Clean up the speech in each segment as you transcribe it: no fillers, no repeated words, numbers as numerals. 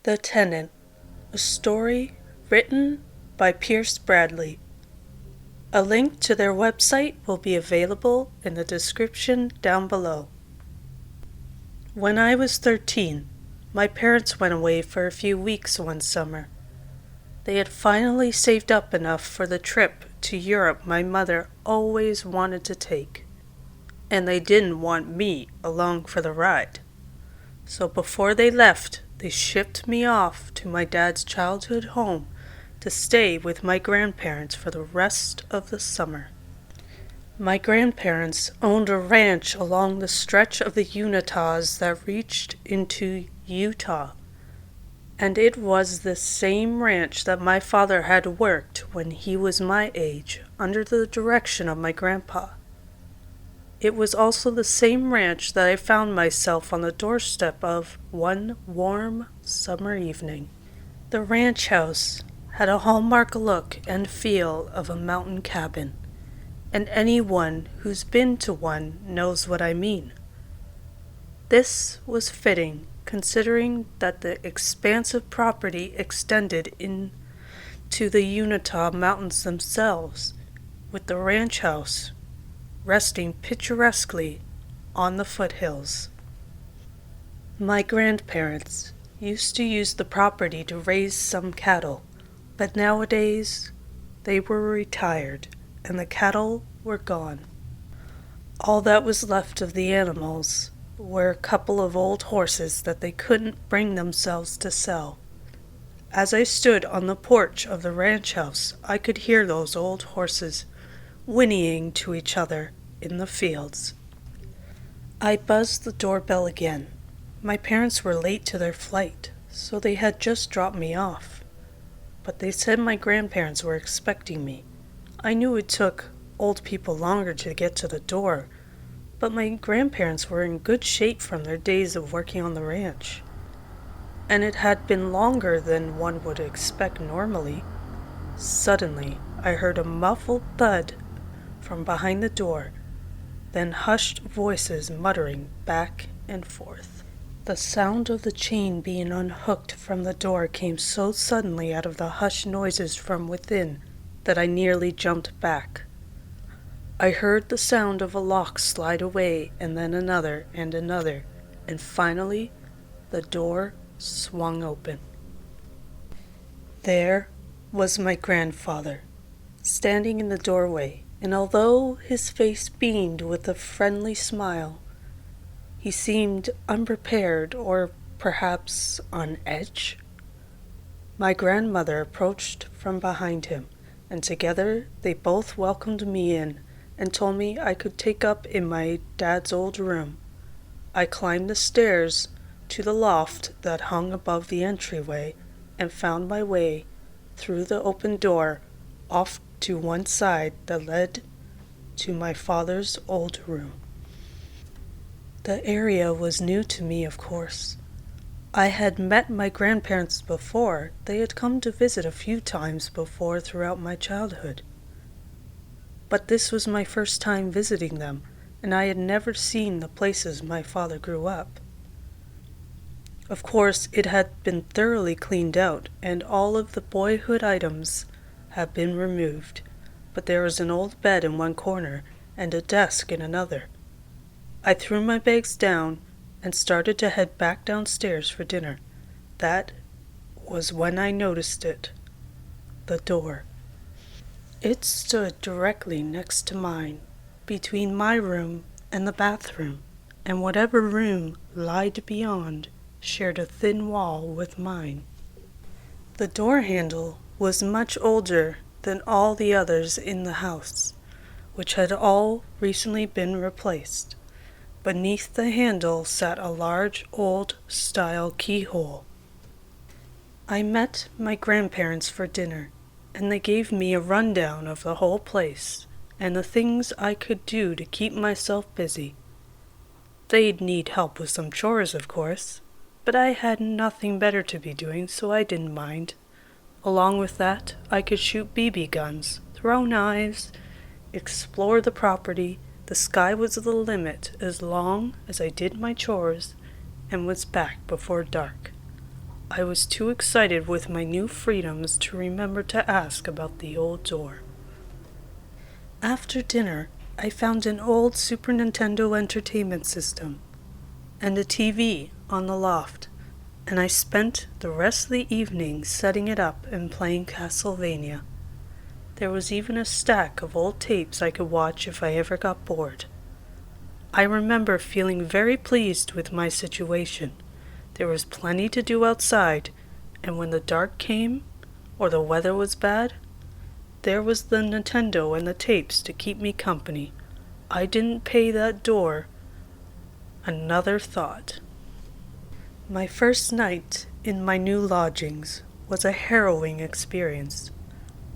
The Tenant, a story written by Pierce Bradley. A link to their website will be available in the description down below. When I was 13, my parents went away for a few weeks one summer. They had finally saved up enough for the trip to Europe my mother always wanted to take, and they didn't want me along for the ride. So before they left, they shipped me off to my dad's childhood home to stay with my grandparents for the rest of the summer. My grandparents owned a ranch along the stretch of the Unitas that reached into Utah, and it was the same ranch that my father had worked when he was my age under the direction of my grandpa. It was also the same ranch that I found myself on the doorstep of one warm summer evening. The ranch house had a hallmark look and feel of a mountain cabin, and anyone who's been to one knows what I mean. This was fitting, considering that the expansive property extended into the Utah mountains themselves, with the ranch house resting picturesquely on the foothills. My grandparents used to use the property to raise some cattle, but nowadays they were retired and the cattle were gone. All that was left of the animals were a couple of old horses that they couldn't bring themselves to sell. As I stood on the porch of the ranch house, I could hear those old horses whinnying to each other in the fields. I buzzed the doorbell again. My parents were late to their flight, so they had just dropped me off. But they said my grandparents were expecting me. I knew it took old people longer to get to the door, but my grandparents were in good shape from their days of working on the ranch, and it had been longer than one would expect normally. Suddenly, I heard a muffled thud from behind the door, then hushed voices muttering back and forth. The sound of the chain being unhooked from the door came so suddenly out of the hushed noises from within that I nearly jumped back. I heard the sound of a lock slide away, and then another, and finally the door swung open. There was my grandfather, standing in the doorway, and although his face beamed with a friendly smile, he seemed unprepared or perhaps on edge. My grandmother approached from behind him, and together they both welcomed me in and told me I could take up in my dad's old room. I climbed the stairs to the loft that hung above the entryway and found my way through the open door off to one side that led to my father's old room. The area was new to me, of course. I had met my grandparents before. They had come to visit a few times before throughout my childhood. But this was my first time visiting them, and I had never seen the places my father grew up. Of course, it had been thoroughly cleaned out, and all of the boyhood items had been removed, but there was an old bed in one corner and a desk in another. I threw my bags down and started to head back downstairs for dinner. That was when I noticed it. The door. It stood directly next to mine, between my room and the bathroom, and whatever room lied beyond shared a thin wall with mine. The door handle was much older than all the others in the house, which had all recently been replaced. Beneath the handle sat a large old-style keyhole. I met my grandparents for dinner, and they gave me a rundown of the whole place and the things I could do to keep myself busy. They'd need help with some chores, of course, but I had nothing better to be doing, so I didn't mind. Along with that, I could shoot BB guns, throw knives, explore the property. The sky was the limit as long as I did my chores and was back before dark. I was too excited with my new freedoms to remember to ask about the old door. After dinner, I found an old Super Nintendo Entertainment System and a TV on the loft, and I spent the rest of the evening setting it up and playing Castlevania. There was even a stack of old tapes I could watch if I ever got bored. I remember feeling very pleased with my situation. There was plenty to do outside, and when the dark came, or the weather was bad, there was the Nintendo and the tapes to keep me company. I didn't pay that door another thought. My first night in my new lodgings was a harrowing experience.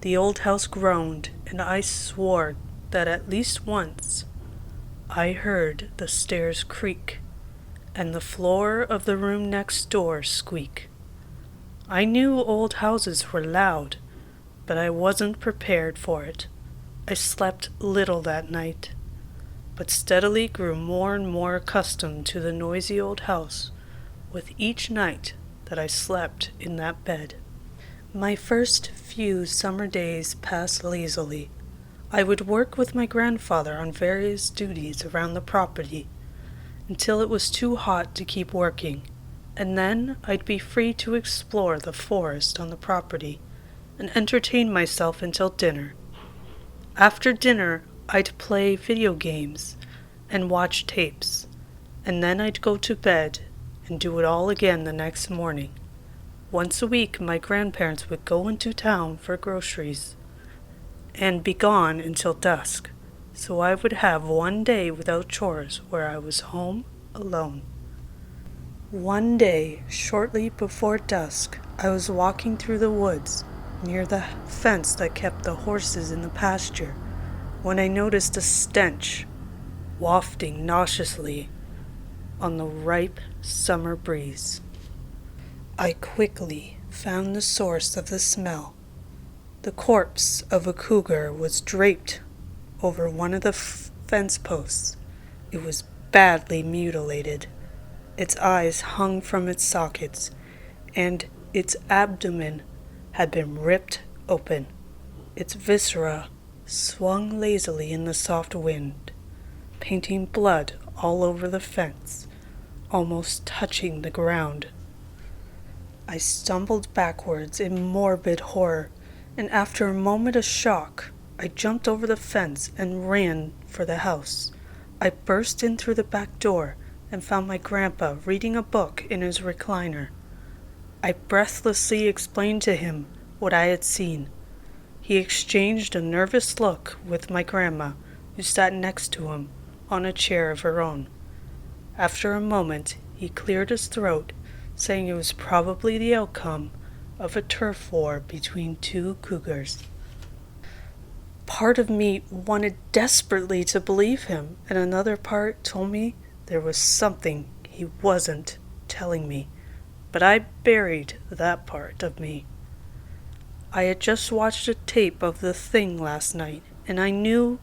The old house groaned, and I swore that at least once I heard the stairs creak and the floor of the room next door squeak. I knew old houses were loud, but I wasn't prepared for it. I slept little that night, but steadily grew more and more accustomed to the noisy old house with each night that I slept in that bed. My first few summer days passed lazily. I would work with my grandfather on various duties around the property until it was too hot to keep working, and then I'd be free to explore the forest on the property and entertain myself until dinner. After dinner, I'd play video games and watch tapes, and then I'd go to bed and do it all again the next morning. Once a week, my grandparents would go into town for groceries and be gone until dusk, so I would have one day without chores where I was home alone. One day, shortly before dusk, I was walking through the woods near the fence that kept the horses in the pasture when I noticed a stench wafting nauseously on the ripe summer breeze. I quickly found the source of the smell. The corpse of a cougar was draped over one of the fence posts. It was badly mutilated. Its eyes hung from its sockets, and its abdomen had been ripped open. Its viscera swung lazily in the soft wind, painting blood all over the fence, almost touching the ground. I stumbled backwards in morbid horror, and after a moment of shock, I jumped over the fence and ran for the house. I burst in through the back door and found my grandpa reading a book in his recliner. I breathlessly explained to him what I had seen. He exchanged a nervous look with my grandma, who sat next to him on a chair of her own. After a moment, he cleared his throat, saying it was probably the outcome of a turf war between two cougars. Part of me wanted desperately to believe him, and another part told me there was something he wasn't telling me, but I buried that part of me. I had just watched a tape of The Thing last night, and I knew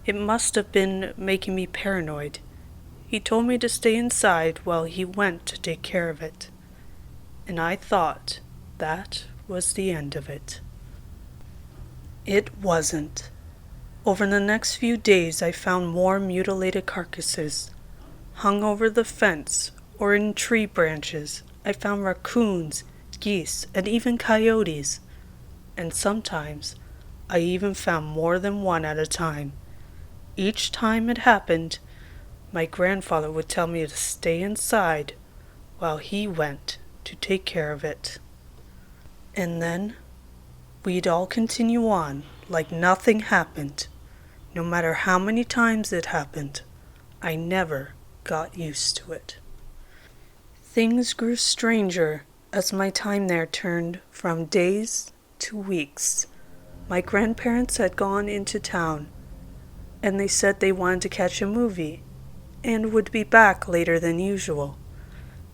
it must have been making me paranoid. He told me to stay inside while he went to take care of it, and I thought that was the end of it. It wasn't. Over the next few days, I found more mutilated carcasses hung over the fence or in tree branches. I found raccoons, geese, and even coyotes. And sometimes I even found more than one at a time. Each time it happened, my grandfather would tell me to stay inside while he went to take care of it. And then we'd all continue on like nothing happened. No matter how many times it happened, I never got used to it. Things grew stranger as my time there turned from days to weeks. My grandparents had gone into town, and they said they wanted to catch a movie and would be back later than usual.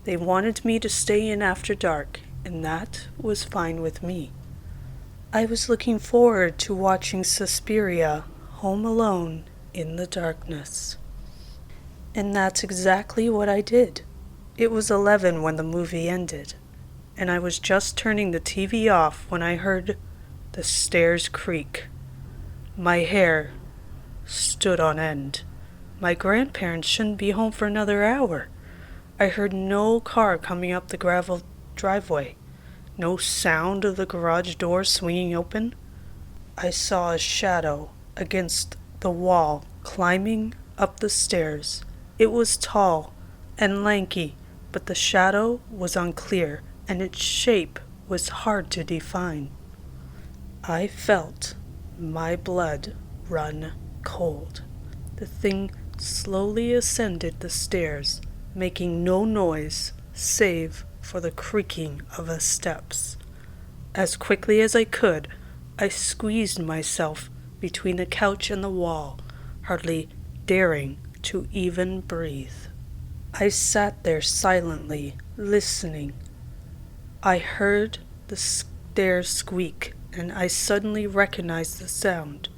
They wanted me to stay in after dark, and that was fine with me. I was looking forward to watching Suspiria home alone in the darkness. And that's exactly what I did. It was 11 when the movie ended. and I was just turning the TV off when I heard the stairs creak. My hair stood on end. My grandparents shouldn't be home for another hour. I heard no car coming up the gravel driveway, no sound of the garage door swinging open. I saw a shadow against the wall climbing up the stairs. It was tall and lanky, but the shadow was unclear and its shape was hard to define. I felt my blood run cold. The thing slowly ascended the stairs, making no noise save for the creaking of the steps. As quickly as I could, I squeezed myself between the couch and the wall, hardly daring to even breathe. I sat there silently, listening. I heard the stairs squeak, and I suddenly recognized the sound.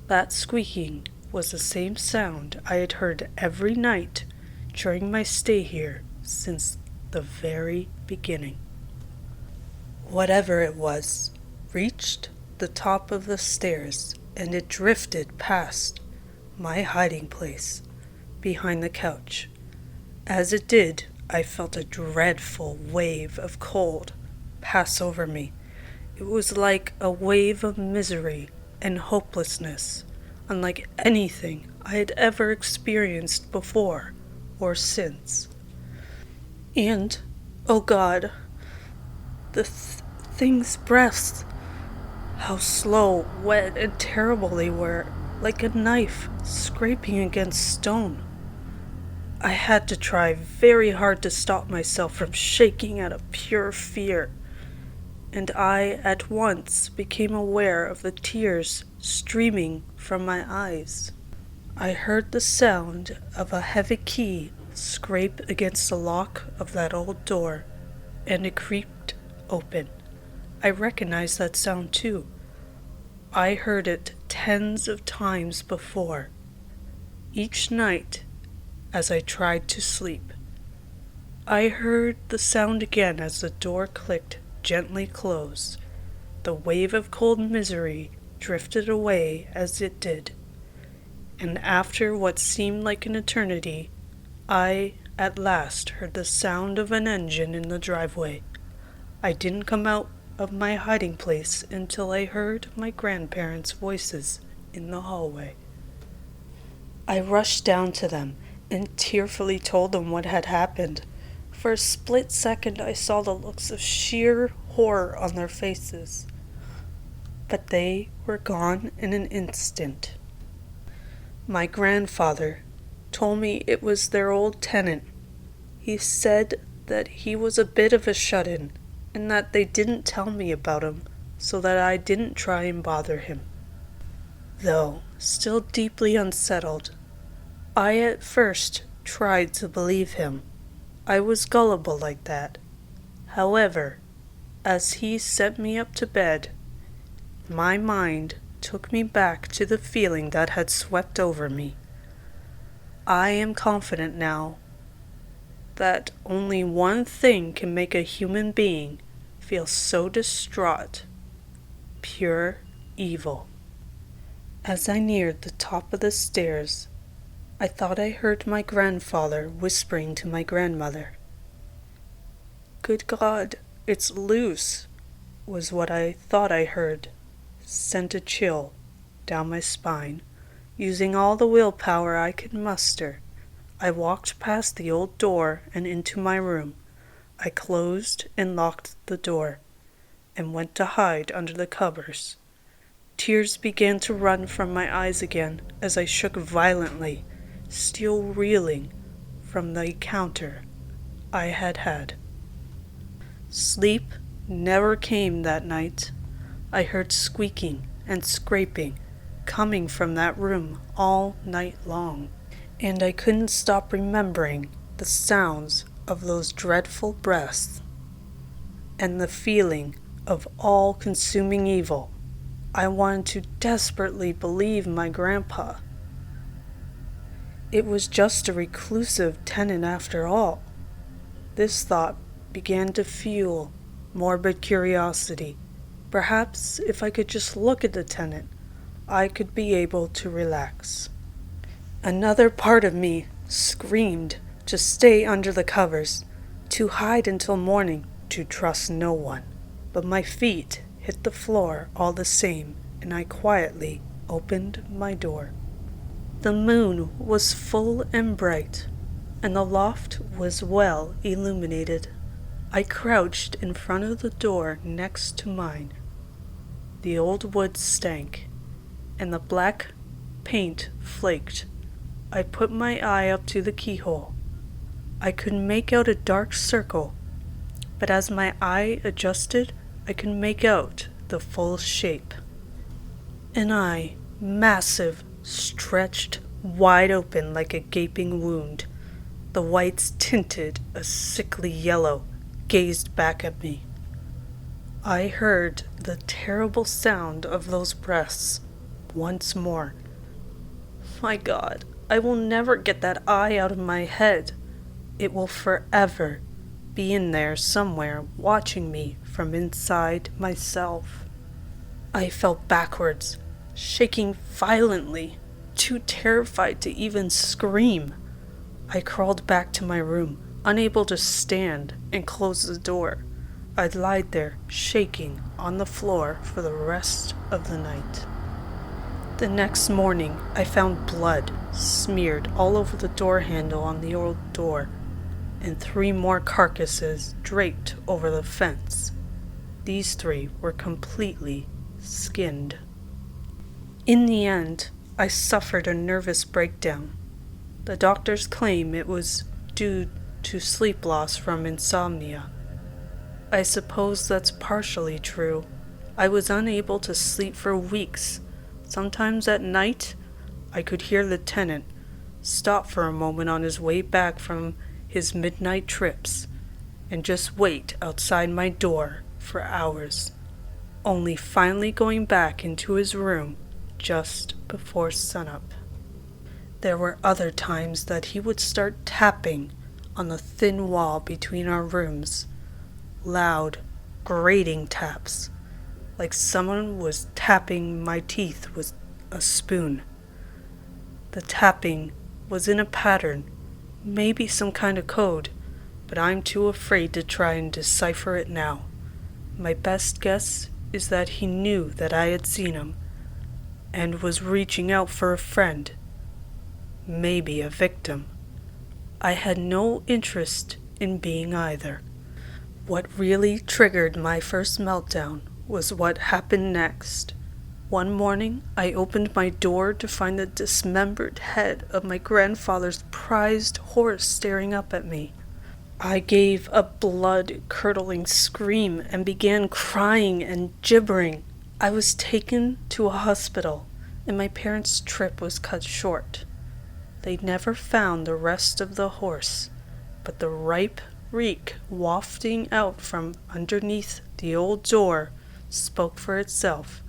That squeaking was the same sound I had heard every night during my stay here since the very beginning. Whatever it was reached the top of the stairs, and it drifted past my hiding place behind the couch. As it did, I felt a dreadful wave of cold pass over me. It was like a wave of misery and hopelessness, unlike anything I had ever experienced before or since. And, oh God, the thing's breaths, how slow, wet, and terrible they were, like a knife scraping against stone. I had to try very hard to stop myself from shaking out of pure fear, and I at once became aware of the tears streaming from my eyes. I heard the sound of a heavy key scrape against the lock of that old door, and it creaked open. I recognized that sound too. I heard it tens of times before, each night as I tried to sleep. I heard the sound again as the door clicked gently close. The wave of cold misery drifted away as it did, and after what seemed like an eternity, I at last heard the sound of an engine in the driveway. I didn't come out of my hiding place until I heard my grandparents' voices in the hallway. I rushed down to them and tearfully told them what had happened. For a split second I saw the looks of sheer horror on their faces, but they were gone in an instant. My grandfather told me it was their old tenant. He said that he was a bit of a shut-in, and that they didn't tell me about him so that I didn't try and bother him. Though still deeply unsettled, I at first tried to believe him. I was gullible like that. However, as he sent me up to bed, my mind took me back to the feeling that had swept over me. I am confident now that only one thing can make a human being feel so distraught: pure evil. As I neared the top of the stairs, I thought I heard my grandfather whispering to my grandmother. "Good God, it's loose," was what I thought I heard. Sent a chill down my spine. Using all the willpower I could muster, I walked past the old door and into my room. I closed and locked the door, and went to hide under the covers. Tears began to run from my eyes again as I shook violently, still reeling from the encounter I had had. Sleep never came that night. I heard squeaking and scraping coming from that room all night long, and I couldn't stop remembering the sounds of those dreadful breaths and the feeling of all-consuming evil. I wanted to desperately believe my grandpa. It was just a reclusive tenant after all. This thought began to fuel morbid curiosity. Perhaps if I could just look at the tenant, I could be able to relax. Another part of me screamed to stay under the covers, to hide until morning, to trust no one. But my feet hit the floor all the same, and I quietly opened my door. The moon was full and bright, and the loft was well illuminated. I crouched in front of the door next to mine. The old wood stank, and the black paint flaked. I put my eye up to the keyhole. I could make out a dark circle, but as my eye adjusted, I could make out the full shape. An eye, massive, stretched wide open like a gaping wound. The whites tinted a sickly yellow, gazed back at me. I heard the terrible sound of those breaths once more. My God, I will never get that eye out of my head. It will forever be in there somewhere watching me from inside myself. I fell backwards, shaking violently, too terrified to even scream. I crawled back to my room, unable to stand and close the door. I lied there, shaking, on the floor for the rest of the night. The next morning, I found blood smeared all over the door handle on the old door, and 3 more carcasses draped over the fence. These 3 were completely skinned. In the end, I suffered a nervous breakdown. The doctors claim it was due to sleep loss from insomnia. I suppose that's partially true. I was unable to sleep for weeks. Sometimes at night, I could hear the tenant stop for a moment on his way back from his midnight trips and just wait outside my door for hours, only finally going back into his room just before sunup. There were other times that he would start tapping on the thin wall between our rooms. Loud, grating taps, like someone was tapping my teeth with a spoon. The tapping was in a pattern, maybe some kind of code, but I'm too afraid to try and decipher it now. My best guess is that he knew that I had seen him and was reaching out for a friend, maybe a victim. I had no interest in being either. What really triggered my first meltdown was what happened next. One morning, I opened my door to find the dismembered head of my grandfather's prized horse staring up at me. I gave a blood-curdling scream and began crying and gibbering. I was taken to a hospital, and my parents' trip was cut short. They never found the rest of the horse, but the ripe reek wafting out from underneath the old door spoke for itself.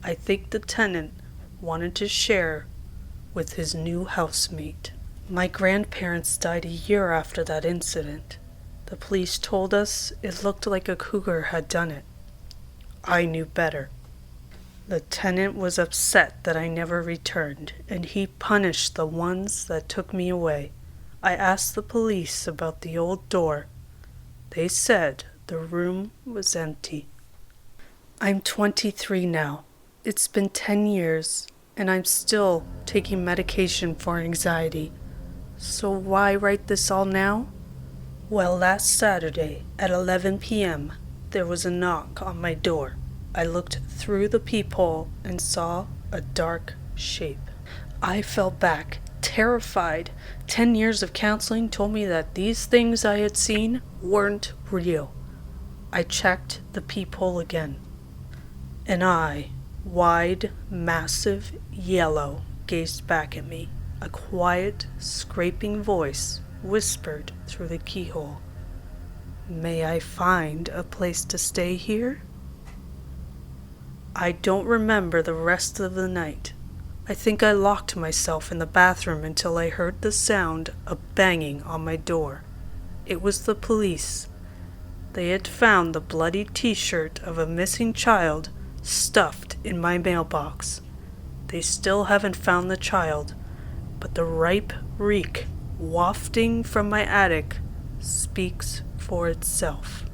I think the tenant wanted to share with his new housemate. My grandparents died a year after that incident. The police told us it looked like a cougar had done it. I knew better. The tenant was upset that I never returned, and he punished the ones that took me away. I asked the police about the old door. They said the room was empty. I'm 23 now. It's been 10 years, and I'm still taking medication for anxiety. So why write this all now? Well, last Saturday at 11 p.m., there was a knock on my door. I looked through the peephole and saw a dark shape. I fell back, terrified. 10 years of counseling told me that these things I had seen weren't real. I checked the peephole again. An eye, wide, massive, yellow, gazed back at me. A quiet, scraping voice whispered through the keyhole. May I find a place to stay here? I don't remember the rest of the night. I think I locked myself in the bathroom until I heard the sound of banging on my door. It was the police. They had found the bloody t-shirt of a missing child stuffed in my mailbox. They still haven't found the child, but the ripe reek wafting from my attic speaks for itself.